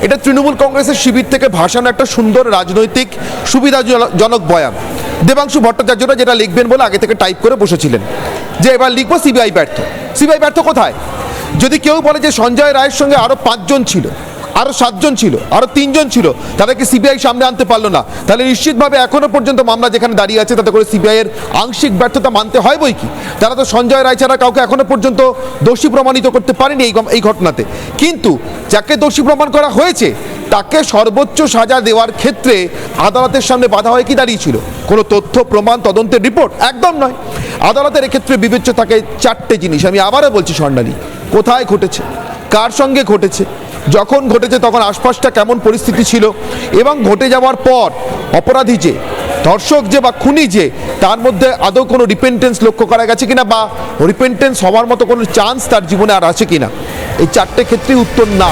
এটা তৃণমূল কংগ্রেসের শিবির থেকে ভাসানো একটা সুন্দর রাজনৈতিক সুবিধাজনক বয়ান। দেবাংশু ভট্টাচার্যরা যেটা লিখবেন বলে আগে থেকে টাইপ করে বসেছিলেন যে এবার লিখবো সিবিআই ব্যর্থ। সিবিআই ব্যর্থ কোথায়? যদি কেউ বলে যে সঞ্জয় রায়ের সঙ্গে আরও 5 জন ছিল, আরও 7 জন ছিল, আরও 3 জন ছিল, তাদেরকে সিবিআই সামনে আনতে পারলো না, তাহলে নিশ্চিতভাবে এখনো পর্যন্ত মামলা যেখানে দাঁড়িয়ে আছে তাতে করে সিবিআইয়ের আংশিক ব্যর্থতা মানতে হয় বই কি। তারা তো সঞ্জয় রায় ছাড়া কাউকে এখনো পর্যন্ত দোষী প্রমাণিত করতে পারেনি এই ঘটনাতে। কিন্তু যাকে দোষী প্রমাণ করা হয়েছে তাকে সর্বোচ্চ সাজা দেওয়ার ক্ষেত্রে আদালতের সামনে বাধা হয়ে কি দাঁড়িয়েছিল? কোনো তথ্য প্রমাণ তদন্তের রিপোর্ট? একদম নয়। আদালতের এক্ষেত্রে বিবেচ্য থাকে 4টে জিনিস। আমি আবারও বলছি স্বর্ণালী, কোথায় ঘটেছে, কার সঙ্গে ঘটেছে, যখন ঘটেছে তখন আশপাশটা কেমন পরিস্থিতি ছিল, এবং ঘটে যাওয়ার পর অপরাধী যে, ধর্ষক যে বা খুনি যে, তার মধ্যে আদৌ কোনো রিপেন্টেন্স লক্ষ্য করা গেছে কিনা বা রিপেন্টেন্স হওয়ার মতো কোনো চান্স তার জীবনে আর আছে কিনা। এই 4টে ক্ষেত্রে উত্তর না।